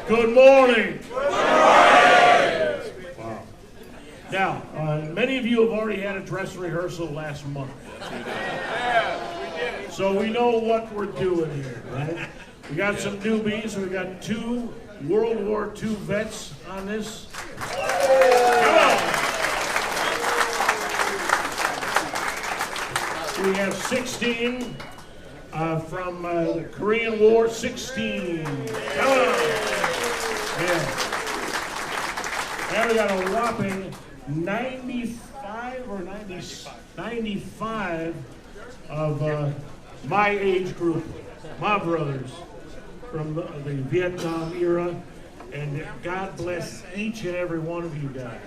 Good morning. Good morning. Wow. Now, many of you have already had a dress rehearsal last month. So we know what we're doing here, right? We got some newbies. We got 2 World War II vets on this. Come on. We have 16 from the Korean War. 16. Come on. Yeah. And we got a whopping 95 or 95 of my age group, my brothers from the Vietnam era, and God bless each and every one of you guys.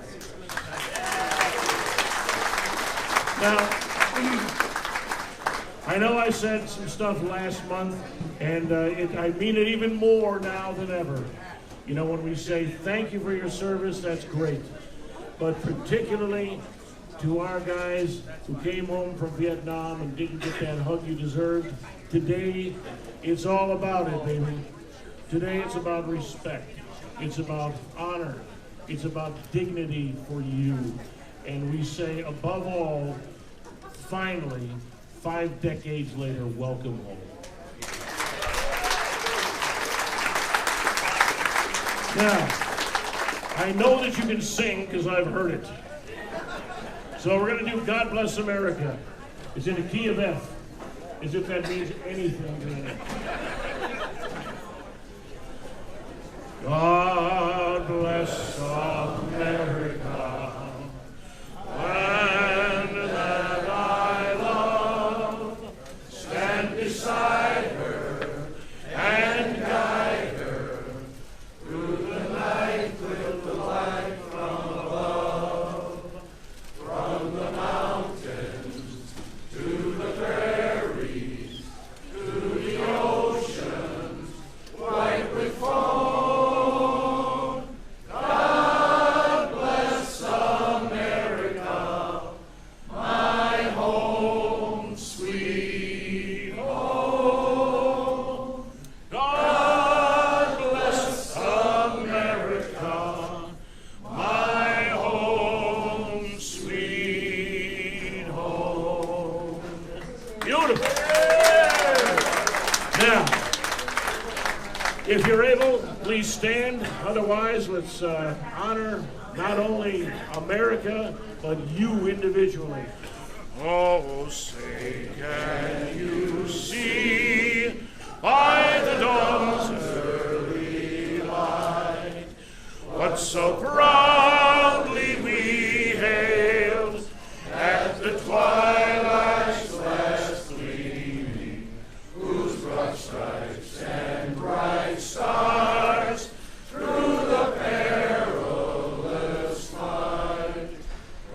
Now, I know I said some stuff last month, and I mean it even more now than ever. You know, when we say thank you for your service, that's great. But particularly to our guys who came home from Vietnam and didn't get that hug you deserved, today it's all about it, baby. Today it's about respect. It's about honor. It's about dignity for you. And we say, above all, finally, 5 decades later, welcome home. Now, I know that you can sing because I've heard it. So we're going to do God Bless America. It's in a key of F, as if that means anything to me. God bless America. Beautiful. Now, if you're able, please stand. Otherwise, let's honor not only America, but you individually. Oh, say, can you see by the dawn's early light what so proudly we hailed at the twilight's last gleaming, whose broad stripes and bright stars through the perilous fight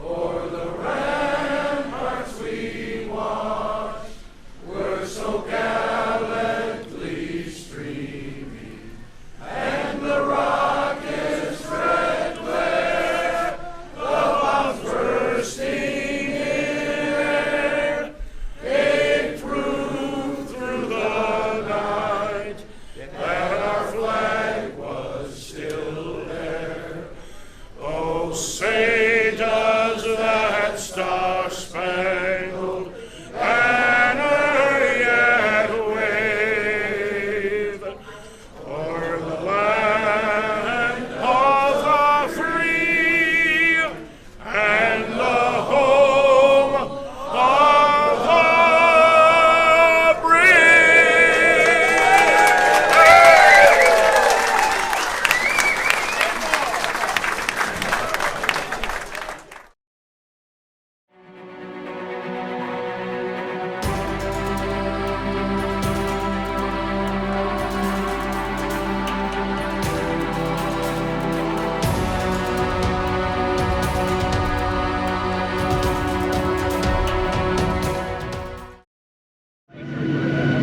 o'er the ramparts we watched were so gallantly streaming, and the rockets' red glare above bursting in air gave proof through the night that our flag was still there. Oh, say does that star-spangled banner yet wave o'er the land of the free and the home of the brave?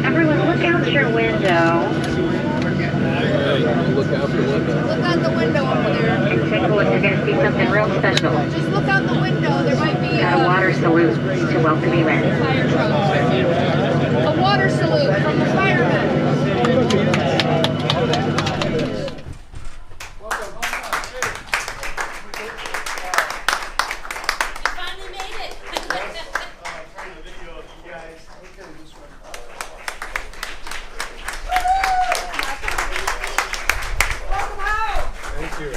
Everyone, look out your window Look out the window. Look out the window over there. and take a look. You're going to see something real special. Just look out the window. There might be Got a water salute to welcome you in. fire truck. A water salute from the firemen. You finally made it. Thank you.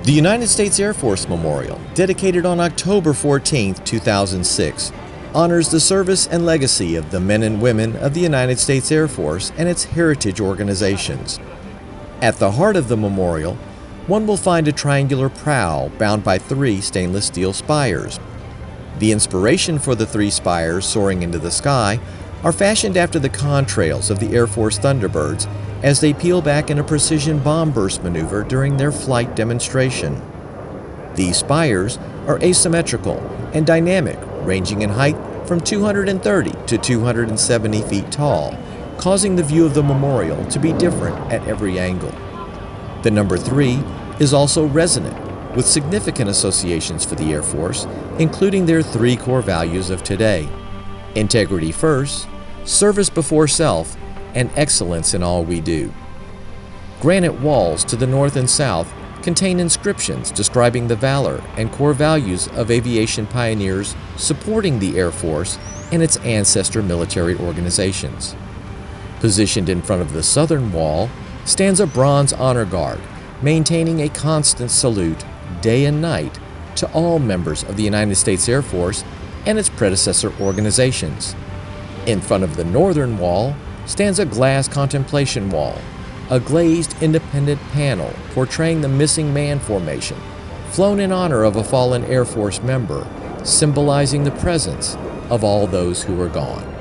The United States Air Force Memorial, dedicated on October 14, 2006, honors the service and legacy of the men and women of the United States Air Force and its heritage organizations. At the heart of the memorial, one will find a triangular prow bound by 3 stainless steel spires. The inspiration for the 3 spires soaring into the sky are fashioned after the contrails of the Air Force Thunderbirds as they peel back in a precision bomb burst maneuver during their flight demonstration. These spires are asymmetrical and dynamic, ranging in height from 230 to 270 feet tall, causing the view of the memorial to be different at every angle. The number 3 is also resonant, with significant associations for the Air Force, including their 3 core values of today: integrity first, service before self, and excellence in all we do. Granite walls to the north and south contain inscriptions describing the valor and core values of aviation pioneers supporting the Air Force and its ancestor military organizations. Positioned in front of the southern wall stands a bronze honor guard, maintaining a constant salute day and night to all members of the United States Air Force and its predecessor organizations. In front of the northern wall stands a glass contemplation wall, a glazed independent panel portraying the missing man formation, flown in honor of a fallen Air Force member, symbolizing the presence of all those who are gone.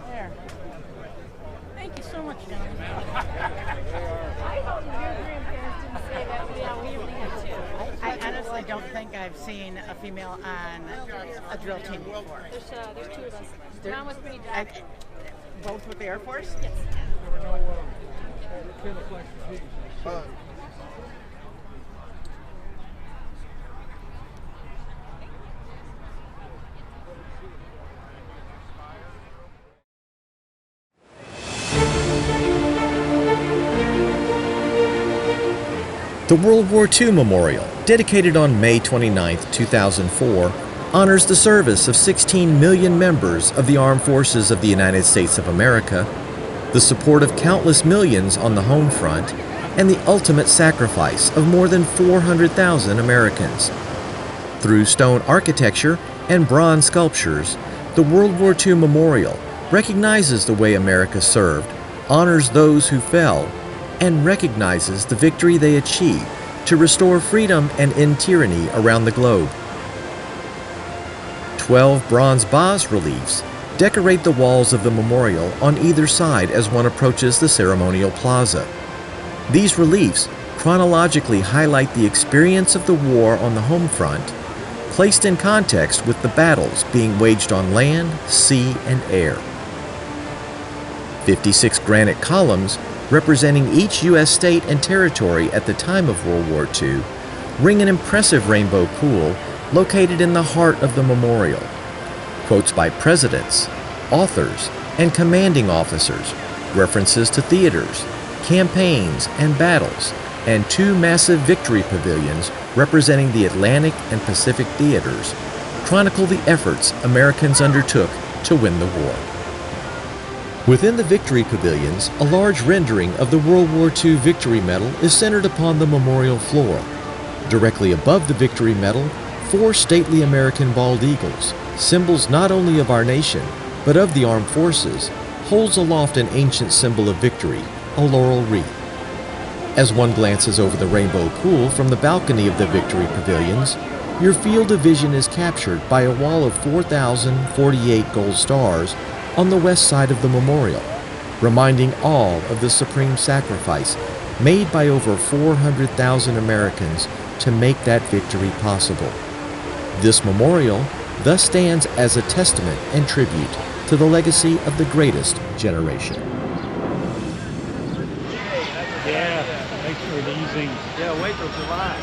There. Thank you so much, gentlemen. I hope your grandparents didn't say that. Yeah, we only had 2. I honestly don't think I've seen a female on a drill team before. There's 2 of us. Mom was pretty dead. Both with the Air Force? Yes. The World War II Memorial, dedicated on May 29, 2004, honors the service of 16 million members of the Armed Forces of the United States of America, the support of countless millions on the home front, and the ultimate sacrifice of more than 400,000 Americans. Through stone architecture and bronze sculptures, the World War II Memorial recognizes the way America served, honors those who fell, and recognizes the victory they achieved to restore freedom and end tyranny around the globe. 12 bronze bas-reliefs decorate the walls of the memorial on either side as one approaches the ceremonial plaza. These reliefs chronologically highlight the experience of the war on the home front, placed in context with the battles being waged on land, sea, and air. 56 granite columns representing each U.S. state and territory at the time of World War II ring an impressive rainbow pool located in the heart of the memorial. Quotes by presidents, authors, and commanding officers, references to theaters, campaigns, and battles, and 2 massive victory pavilions representing the Atlantic and Pacific theaters chronicle the efforts Americans undertook to win the war. Within the victory pavilions, a large rendering of the World War II Victory Medal is centered upon the memorial floor. Directly above the Victory Medal, 4 stately American bald eagles, symbols not only of our nation, but of the armed forces, holds aloft an ancient symbol of victory, a laurel wreath. As one glances over the rainbow pool from the balcony of the Victory Pavilions, your field of vision is captured by a wall of 4,048 gold stars on the west side of the memorial, reminding all of the supreme sacrifice made by over 400,000 Americans to make that victory possible. This memorial thus stands as a testament and tribute to the legacy of the greatest generation. Yeah, make sure it's easy. Yeah, wait till July.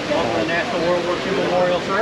Welcome to the National World War II Memorial, sir.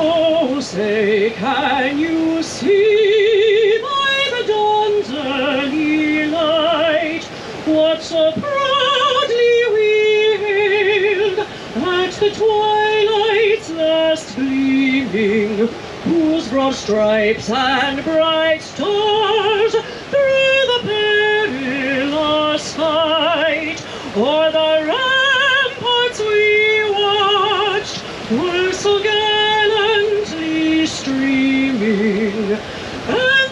Oh, say, can you see by the dawn's early light what so proudly we hailed at the twilight's last gleaming, whose broad stripes and bright stars through the perilous fight o'er the ramparts we watched were so gallantly streaming, and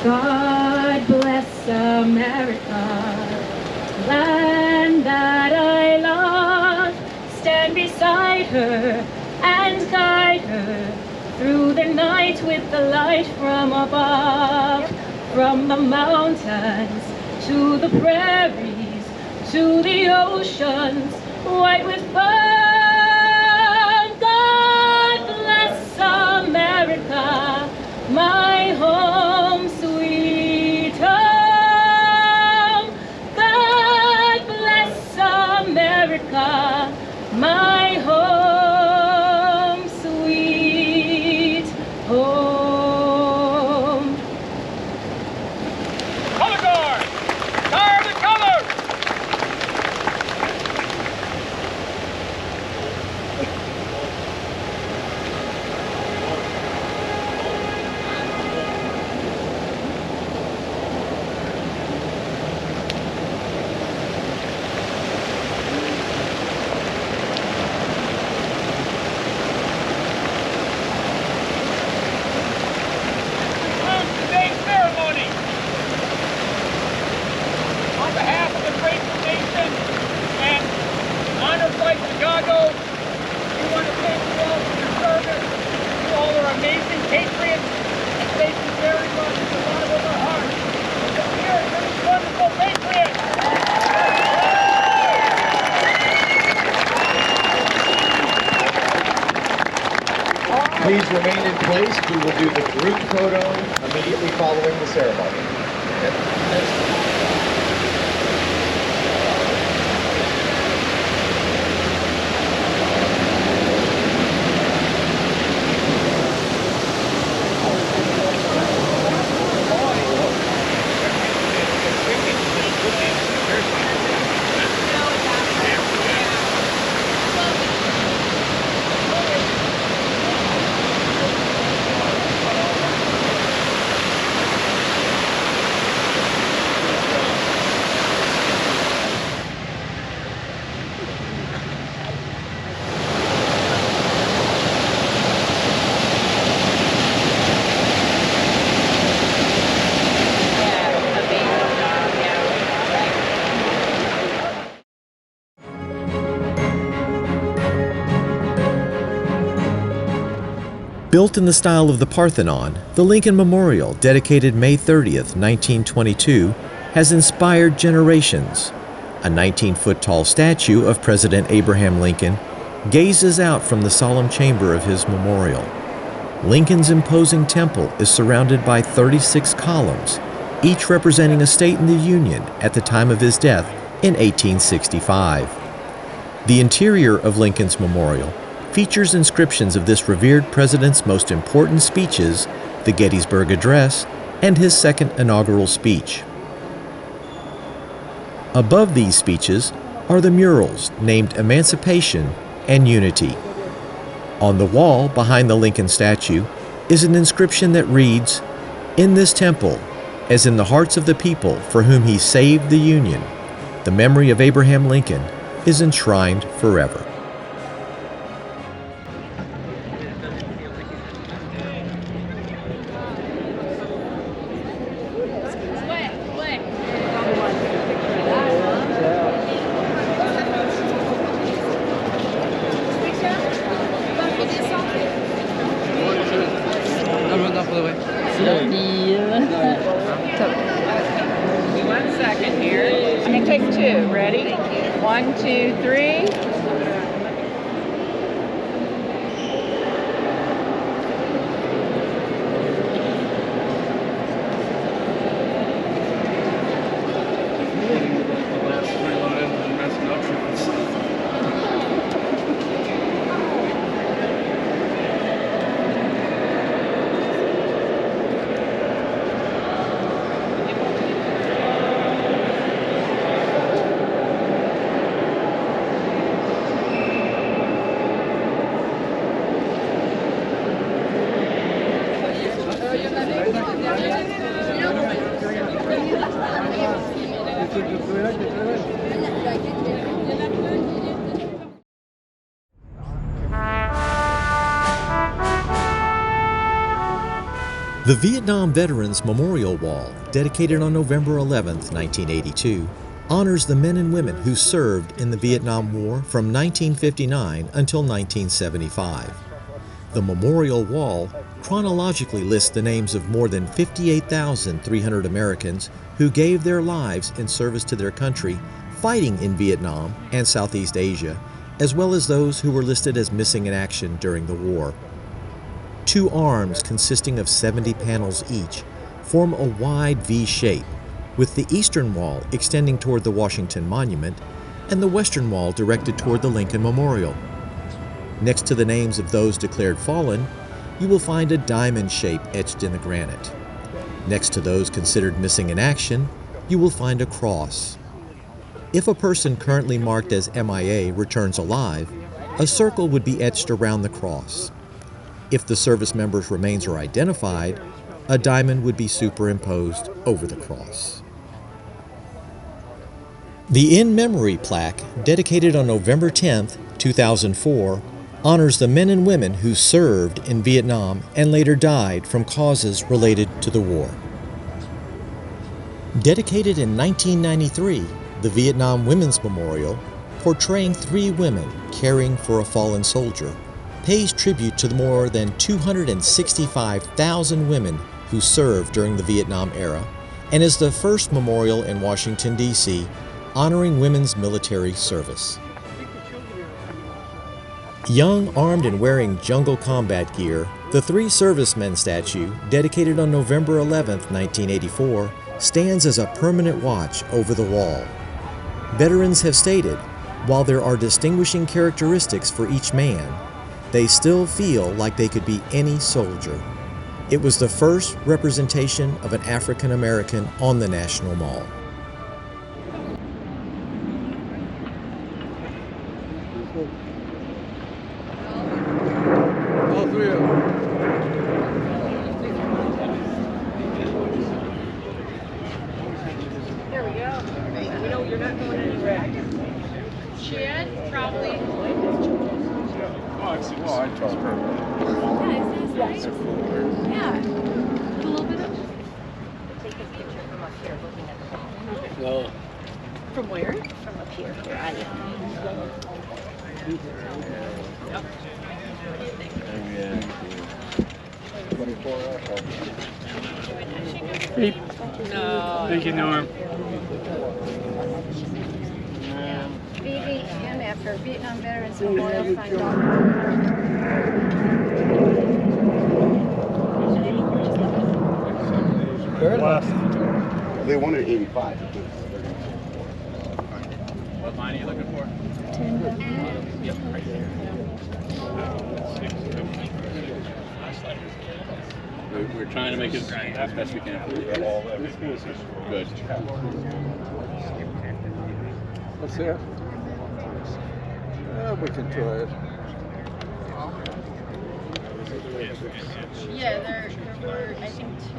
God bless America, land that I love. Stand beside her and guide her through the night with the light from above. From the mountains to the prairies to the oceans white with foam. God bless America, my home sweet home. God bless America, my home sweet home. Color guard! Fire the colors! Today's ceremony. On behalf of the grateful nation and Honor Flight Chicago, we want to thank you all for your service. You all are amazing patriots, and thank you very much from the bottom of our hearts. So here for these wonderful patriots. Please remain in place. We will do the group photo immediately following the ceremony. Built in the style of the Parthenon, the Lincoln Memorial, dedicated May 30th, 1922, has inspired generations. A 19-foot tall statue of President Abraham Lincoln gazes out from the solemn chamber of his memorial. Lincoln's imposing temple is surrounded by 36 columns, each representing a state in the Union at the time of his death in 1865. The interior of Lincoln's memorial features inscriptions of this revered president's most important speeches, the Gettysburg Address, and his second inaugural speech. Above these speeches are the murals named Emancipation and Unity. On the wall behind the Lincoln statue is an inscription that reads, "In this temple, as in the hearts of the people for whom he saved the Union, the memory of Abraham Lincoln is enshrined forever." One second here. I'm going to take two. Ready? 1, 2, 3. The Vietnam Veterans Memorial Wall, dedicated on November 11, 1982, honors the men and women who served in the Vietnam War from 1959 until 1975. The Memorial Wall chronologically lists the names of more than 58,300 Americans who gave their lives in service to their country fighting in Vietnam and Southeast Asia, as well as those who were listed as missing in action during the war. Two arms consisting of 70 panels each form a wide V shape, with the eastern wall extending toward the Washington Monument and the western wall directed toward the Lincoln Memorial. Next to the names of those declared fallen, you will find a diamond shape etched in the granite. Next to those considered missing in action, you will find a cross. If a person currently marked as MIA returns alive, a circle would be etched around the cross. If the service member's remains are identified, a diamond would be superimposed over the cross. The In Memory plaque, dedicated on November 10, 2004, honors the men and women who served in Vietnam and later died from causes related to the war. Dedicated in 1993, the Vietnam Women's Memorial, portraying 3 women caring for a fallen soldier, pays tribute to the more than 265,000 women who served during the Vietnam era and is the first memorial in Washington, D.C. honoring women's military service. Young, armed, and wearing jungle combat gear, the 3 servicemen statue, dedicated on November 11, 1984, stands as a permanent watch over the wall. Veterans have stated, while there are distinguishing characteristics for each man, they still feel like they could be any soldier. It was the first representation of an African American on the National Mall. All 3 of them. There we go. We know you're not going anywhere. Chad, probably. I trust her. Yeah. A little bit of. Take a picture from up here looking at the wall. No. From where? From up here. Where I am. Beep. No. Thank you, Norm. VVM after Vietnam Veterans Memorial Fund. They wanted 85. What line are you looking for? 10. Yep, right there. We're trying to make it as best we can. Good. Let's see it. We can try it. Yeah, there were, I think, two.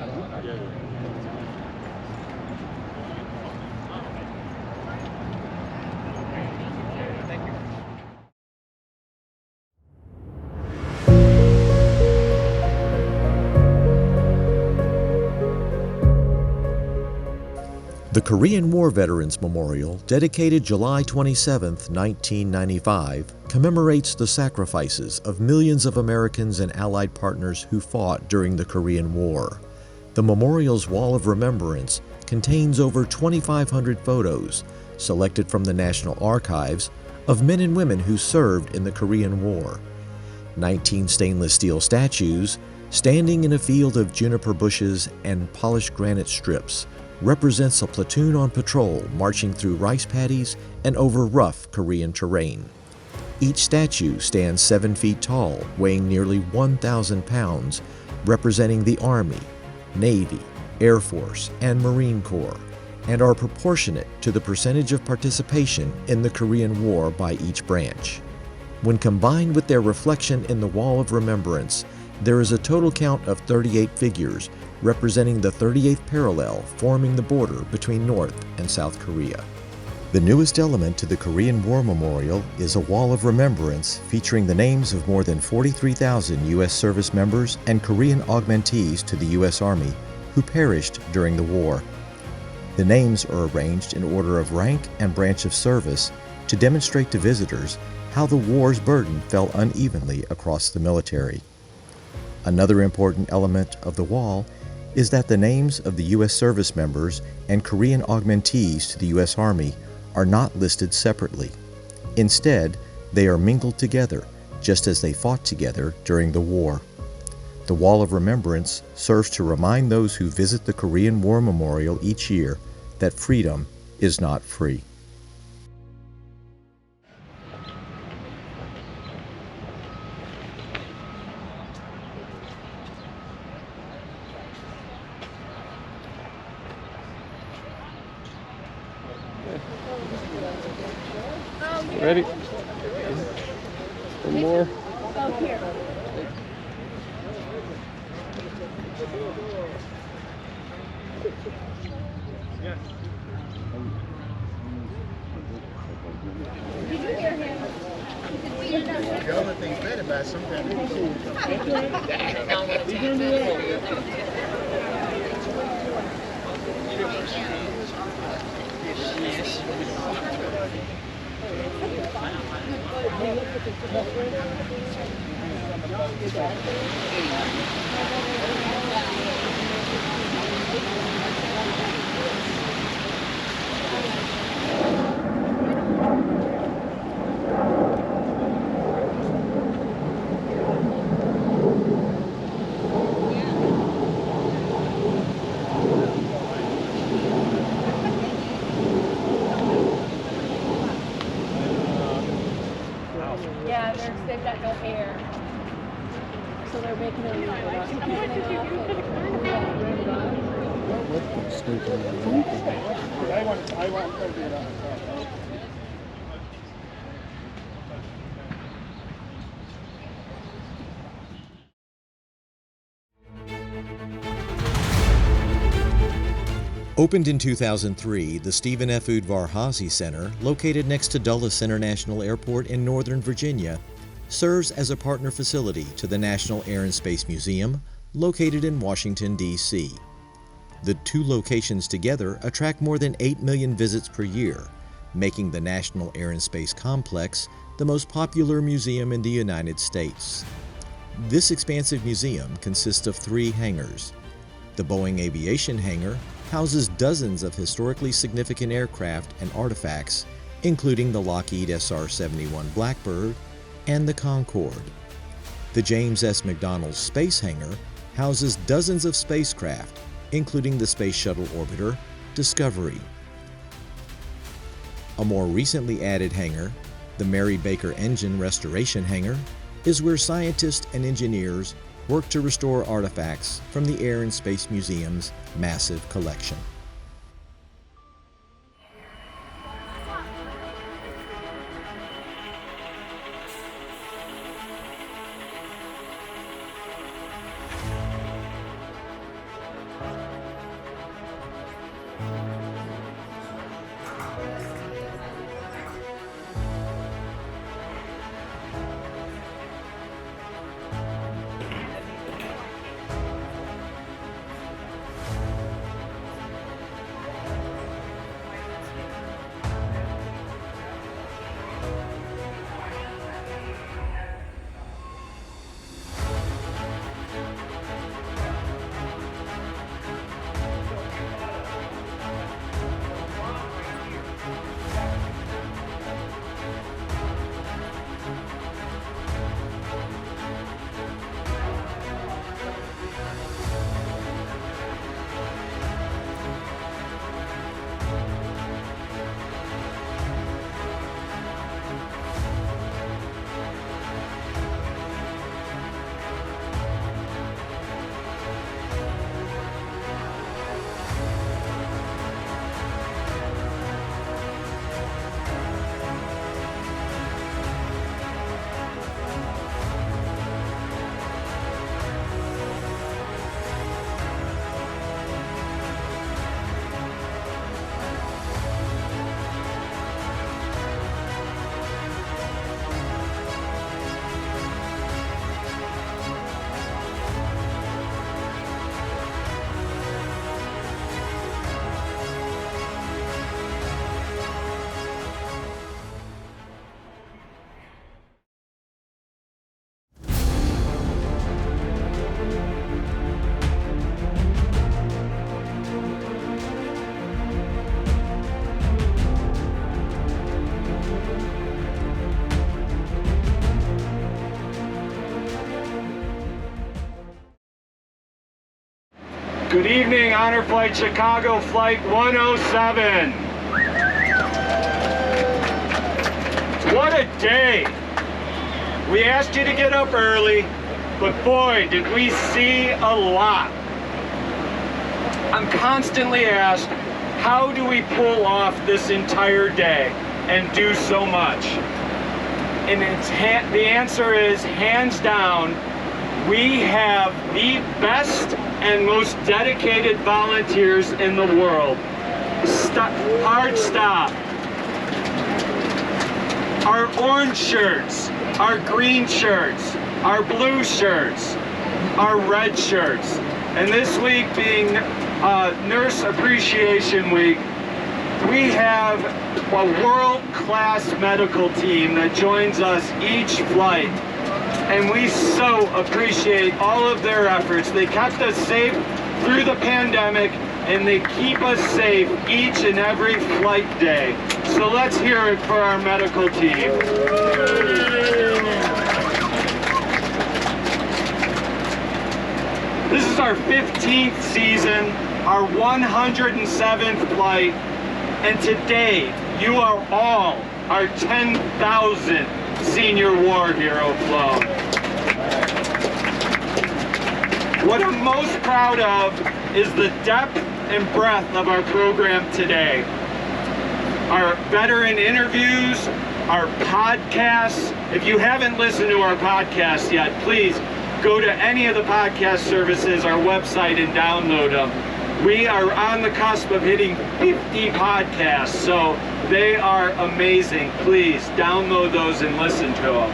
The Korean War Veterans Memorial, dedicated July 27, 1995, commemorates the sacrifices of millions of Americans and Allied partners who fought during the Korean War. The memorial's Wall of Remembrance contains over 2,500 photos, selected from the National Archives, of men and women who served in the Korean War. 19 stainless steel statues, standing in a field of juniper bushes and polished granite strips, represents a platoon on patrol marching through rice paddies and over rough Korean terrain. Each statue stands 7 feet tall, weighing nearly 1,000 pounds, representing the Army, Navy, Air Force, and Marine Corps, and are proportionate to the percentage of participation in the Korean War by each branch. When combined with their reflection in the Wall of Remembrance, there is a total count of 38 figures, representing the 38th parallel forming the border between North and South Korea. The newest element to the Korean War Memorial is a Wall of Remembrance featuring the names of more than 43,000 U.S. service members and Korean augmentees to the U.S. Army who perished during the war. The names are arranged in order of rank and branch of service to demonstrate to visitors how the war's burden fell unevenly across the military. Another important element of the wall is that the names of the U.S. service members and Korean augmentees to the U.S. Army are not listed separately. Instead, they are mingled together, just as they fought together during the war. The Wall of Remembrance serves to remind those who visit the Korean War Memorial each year that freedom is not free. Ready? One more. Oh, here. Did you hear him? The other thing's bad about sometimes. Yeah, they've got no hair. So they're making them I want to do that. Opened in 2003, the Stephen F. Udvar-Hazy Center, located next to Dulles International Airport in Northern Virginia, serves as a partner facility to the National Air and Space Museum, located in Washington, D.C. The two locations together attract more than 8 million visits per year, making the National Air and Space Complex the most popular museum in the United States. This expansive museum consists of 3 hangars. The Boeing Aviation Hangar houses dozens of historically significant aircraft and artifacts, including the Lockheed SR-71 Blackbird and the Concorde. The James S. McDonnell Space Hangar houses dozens of spacecraft, including the Space Shuttle Orbiter, Discovery. A more recently added hangar, the Mary Baker Engine Restoration Hangar, is where scientists and engineers work to restore artifacts from the Air and Space Museum's massive collection. Good evening, Honor Flight Chicago Flight 107. What a day. We asked you to get up early, but boy, did we see a lot. I'm constantly asked, how do we pull off this entire day and do so much? And the answer is, hands down, we have the best and most dedicated volunteers in the world. Hard stop. Our orange shirts, our green shirts, our blue shirts, our red shirts. And this week being Nurse Appreciation Week, we have a world-class medical team that joins us each flight. And we so appreciate all of their efforts. They kept us safe through the pandemic, and they keep us safe each and every flight day. So let's hear it for our medical team. This is our 15th season, our 107th flight, and today you are all our 10,000th senior war hero flown. What I'm most proud of is the depth and breadth of our program today. Our veteran interviews, our podcasts. If you haven't listened to our podcasts yet, please go to any of the podcast services, our website, and download them. We are on the cusp of hitting 50 podcasts, so they are amazing. Please download those and listen to them.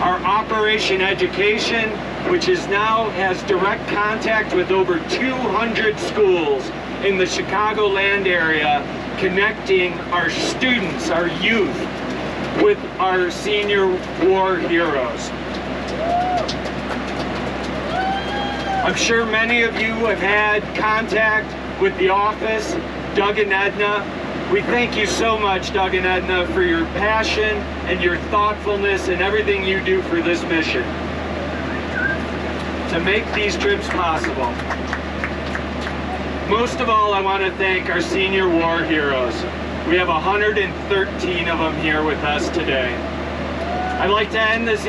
Our Operation Education, which now has direct contact with over 200 schools in the Chicagoland area, connecting our students, our youth, with our senior war heroes. I'm sure many of you have had contact with the office, Doug and Edna. We thank you so much, Doug and Edna, for your passion and your thoughtfulness and everything you do for this mission to make these trips possible. Most of all, I want to thank our senior war heroes. We have 113 of them here with us today. I'd like to end this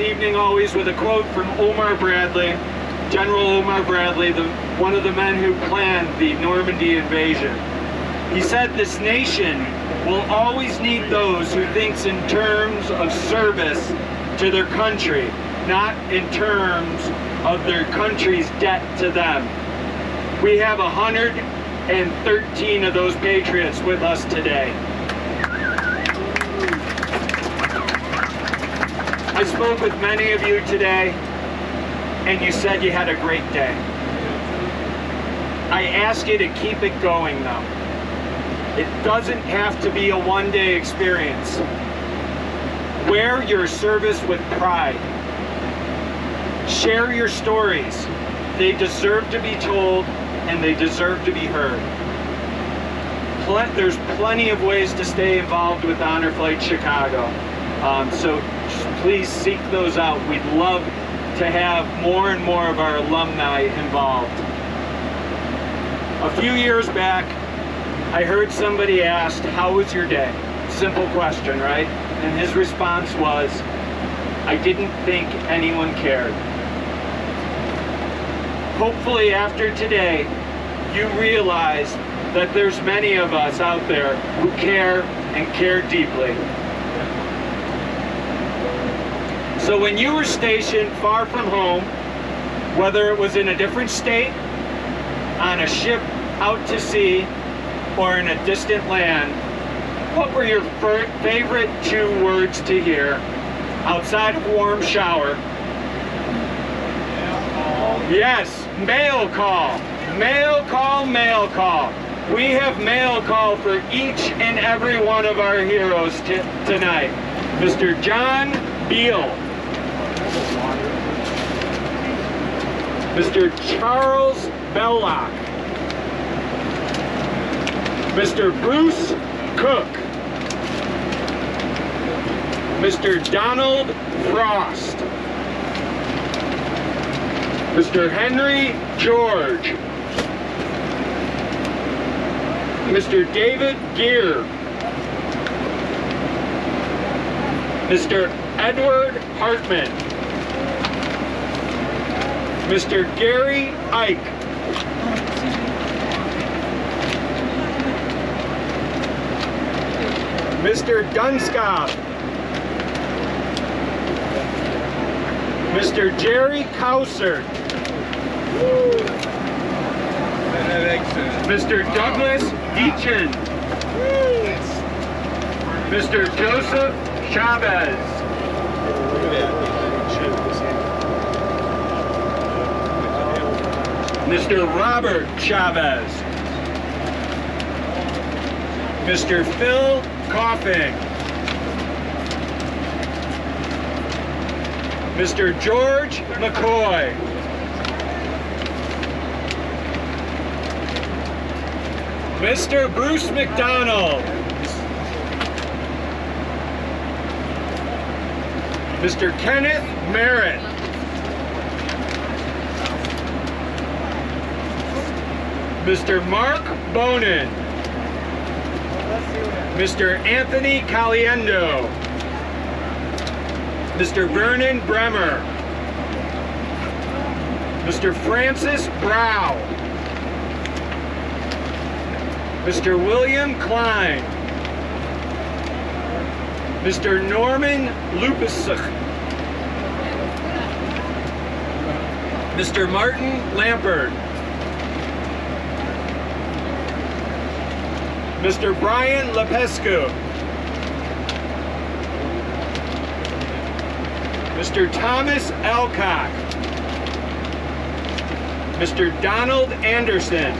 evening always with a quote from Omar Bradley, General Omar Bradley, one of the men who planned the Normandy invasion. He said, "This nation will always need those who thinks in terms of service to their country, not in terms of their country's debt to them." We have 113 of those patriots with us today. I spoke with many of you today, and you said you had a great day. I ask you to keep it going though. It doesn't have to be a one-day experience. Wear your service with pride. Share your stories. They deserve to be told, and they deserve to be heard. There's plenty of ways to stay involved with Honor Flight Chicago. So please seek those out. We'd love to have more and more of our alumni involved. A few years back, I heard somebody asked, "How was your day?" Simple question, right? And his response was, "I didn't think anyone cared." Hopefully after today, you realize that there's many of us out there who care and care deeply. So when you were stationed far from home, whether it was in a different state, on a ship out to sea, or in a distant land, what were your favorite 2 words to hear outside of warm shower? Yes, mail call. Mail call, mail call. We have mail call for each and every one of our heroes tonight. Mr. John Beal. Mr. Charles Belloc. Mr. Bruce Cook. Mr. Donald Frost. Mr. Henry George, Mr. David Gear, Mr. Edward Hartman, Mr. Gary Ike, Mr. Dunskop, Mr. Jerry Cowsert, Mr. Douglas Deachin, Mr. Joseph Chavez, Mr. Robert Chavez, Mr. Phil Coffin, Mr. George McCoy, Mr. Bruce McDonald, Mr. Kenneth Merritt, Mr. Mark Bonin, Mr. Anthony Caliendo, Mr. Vernon Bremer, Mr. Francis Brow, Mr. William Klein, Mr. Norman Lupusuk, Mr. Martin Lampert, Mr. Brian Lepescu, Mr. Thomas Alcock, Mr. Donald Anderson,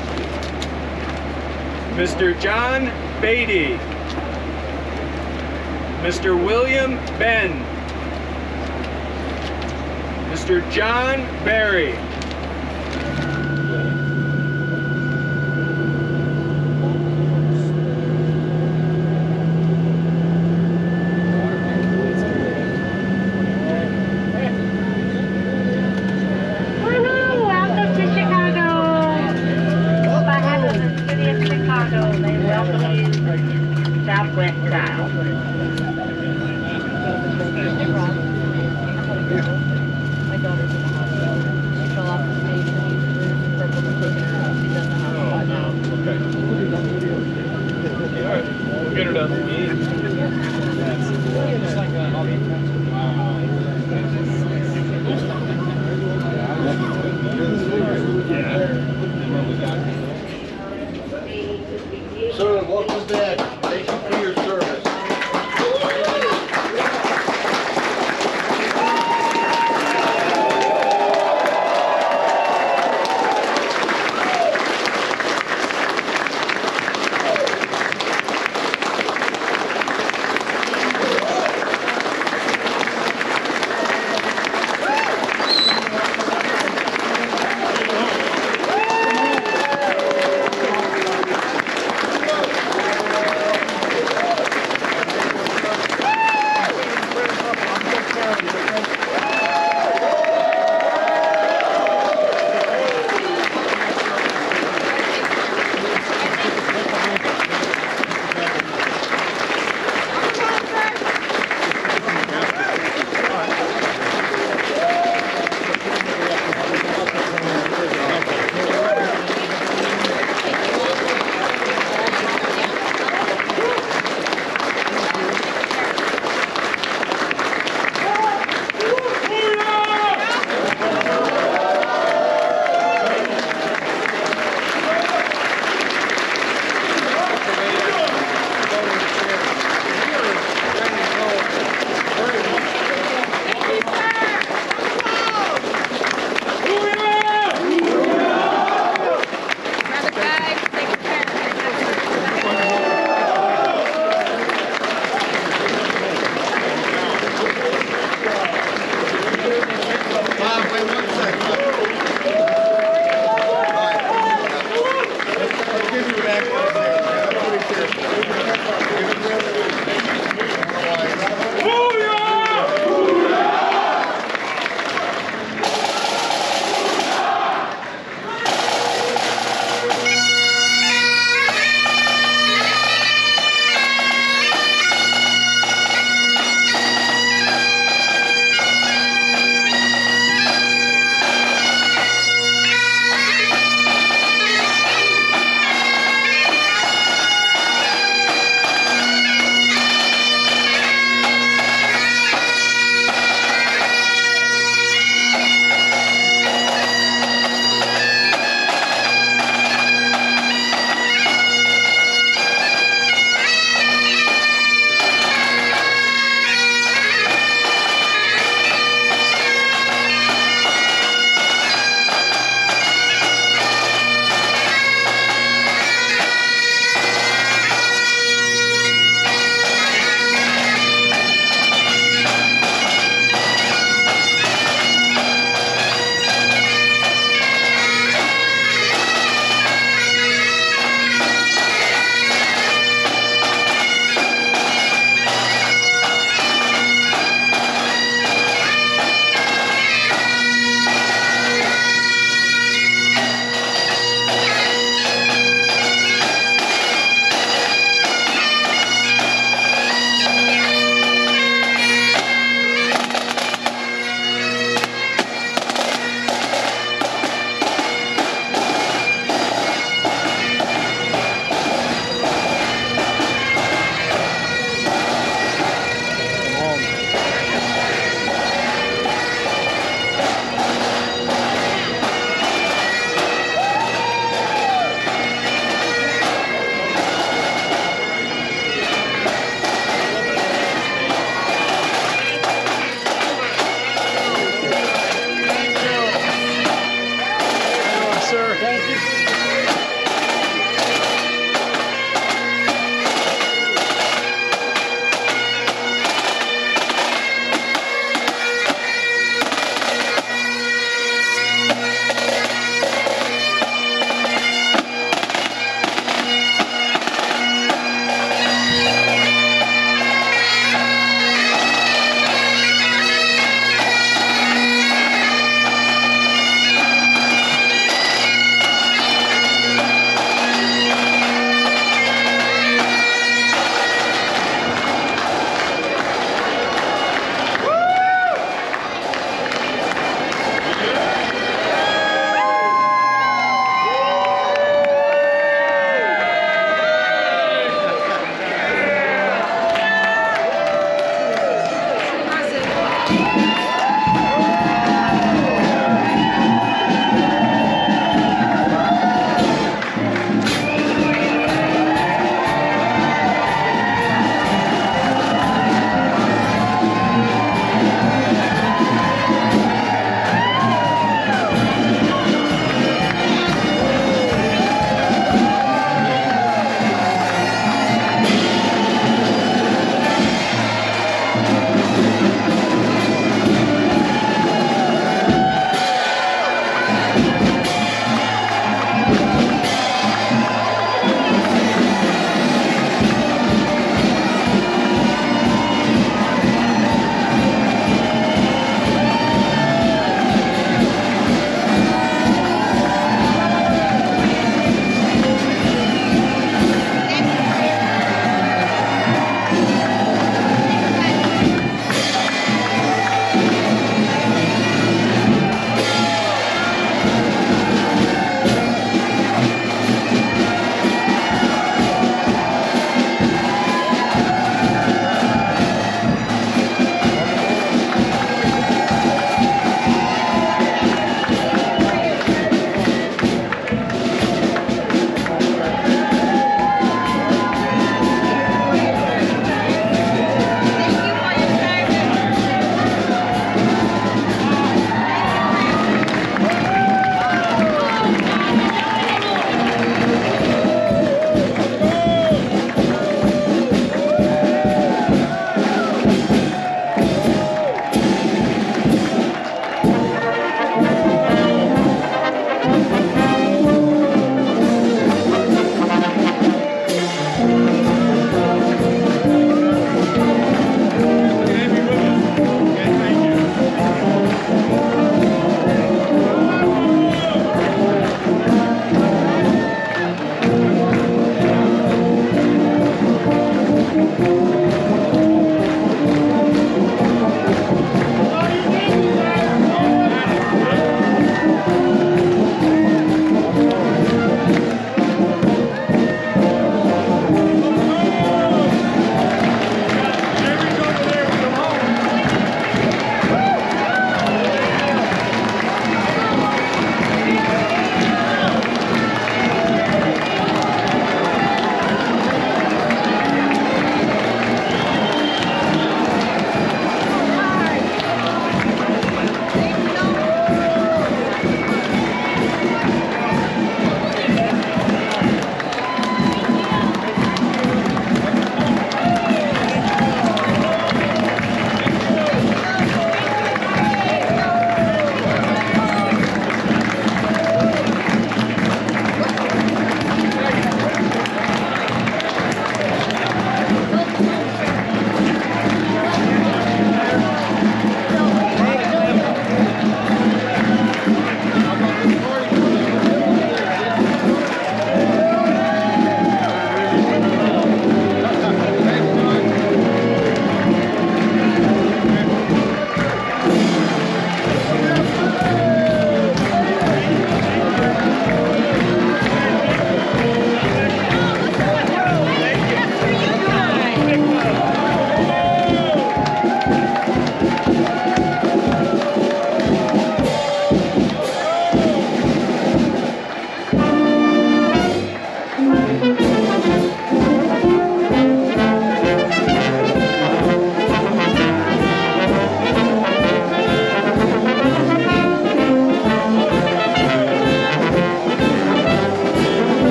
Mr. John Beatty, Mr. William Ben, Mr. John Barry,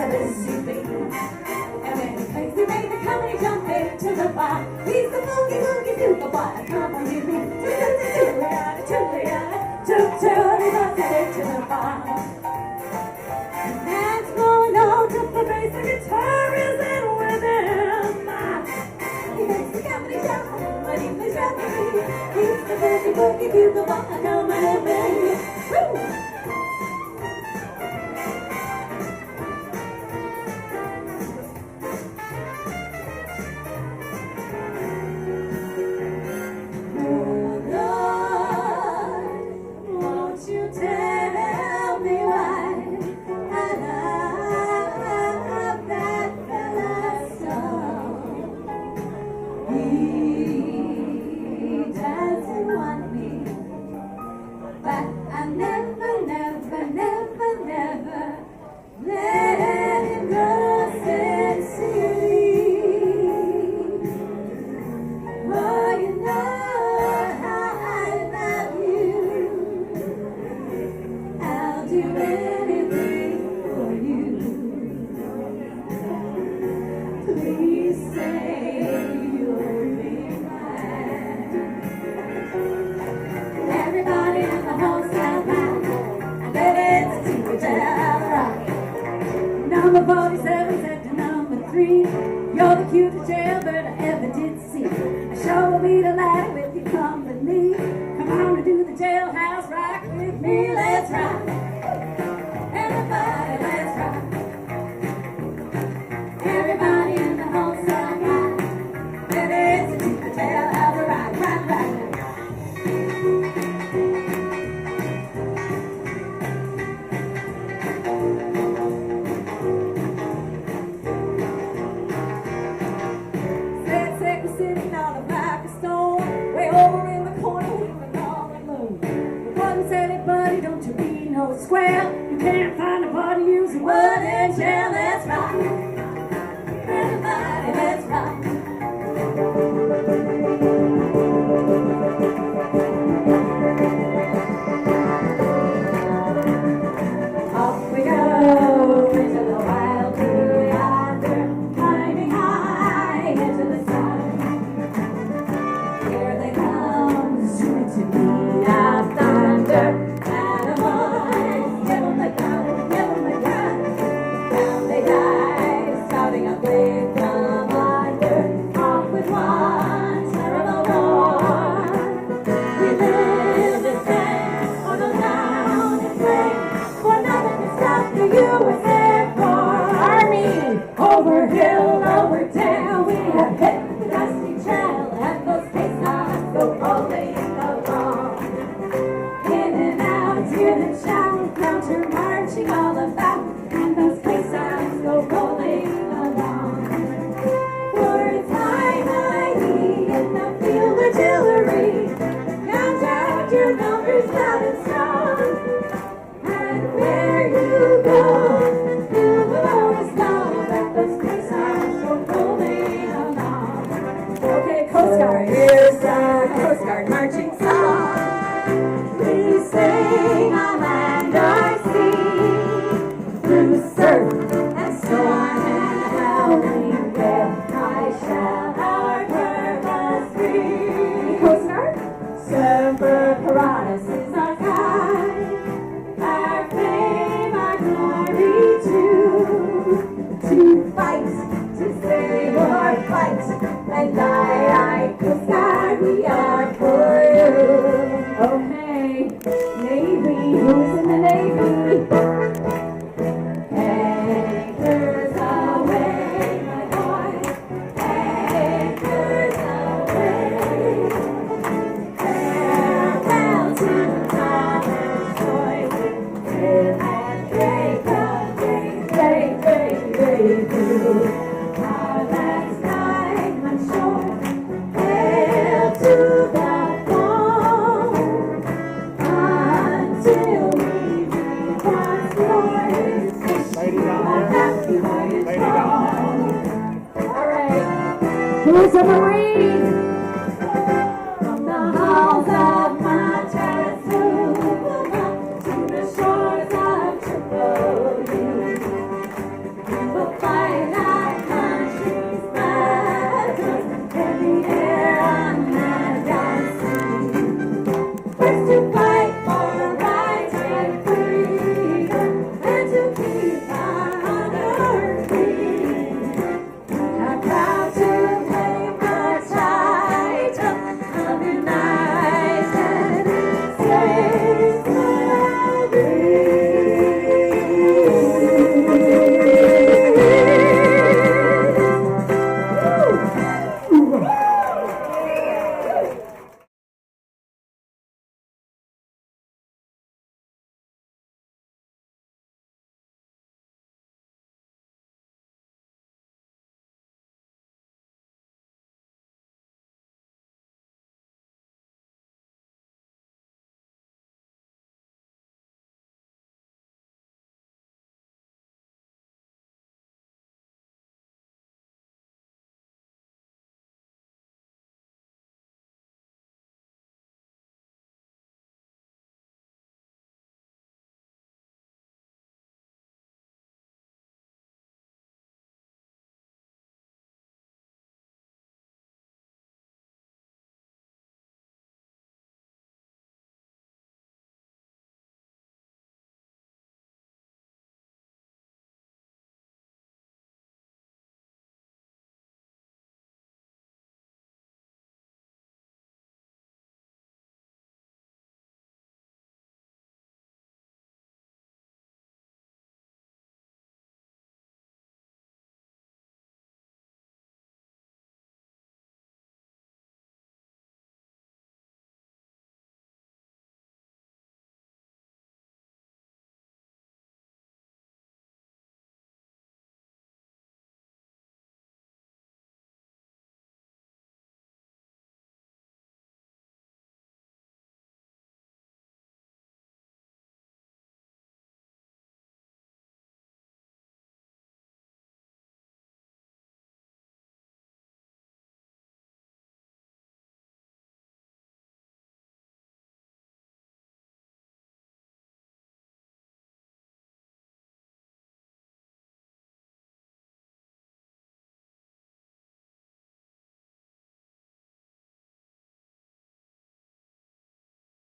Mississippi. And when he plays, he made the company jump into the bar. He's the boogie woogie doogie boy. Come on, you mean to the bar. That's going on to the bass, the guitar is in with him. He makes the company jump when he plays referee. He's the boogie woogie doogie boy. Come on, baby. Woo! Tell me why I love that fella so. He doesn't want me, but I never let him go sincerely. Oh, you know how I love you. I'll do anything for you. Please say you'll be mine. Everybody in the whole South Line, I bet it's too right. Number 47 said to number 3, you're the cutest jailbird I ever did see. I sure will be delighted with your company. Come on and do the jailhouse rock with me, let's rock. Everybody, let's rock. Everybody in the whole South Line, ready to do the jailhouse rock, rock, rock. Sitting on the back of stone, way over in the corner, we were all alone. But one said, hey buddy, don't you be no square. You can't find a body using wood and shell. Let's rock. Everybody, let's rock. Off we go into the wild blue yonder, climbing high into the sun. Here they come, soon to be our thunder. Animals, give 'em the gun, give 'em the gun. Down they die, starting a blade from under. Off with one terrible roar. We live and stand on the down in flame, for nothing can stop the USA Army. Over hill, over down, we have hit the dusty trail, and those pace go rolling along. In and out, hear them shout, counter marching all about, and those pace go rolling along. For it's high in the field artillery, count out your numbers loud and strong. And where you go, you will always know that those pace go rolling along. Okay, Coast Guard, here's our Coast Guard marching song. We sing on land or sea, through surf and storm and howling gale. I shall our purpose free. Coast Guard, Semper Paratus is our guide, our fame, our glory too. To fight, to save or fight, and die, Coast Guard, we are for you. Oh hey, Navy, who's in the Navy? Anchors away, my boy, anchors away. Farewell to Thomas Joy, live and break up, break through. Our last night on shore, hail to the fall, until we meet once more. A happy voyage home. All right, who's a Marine?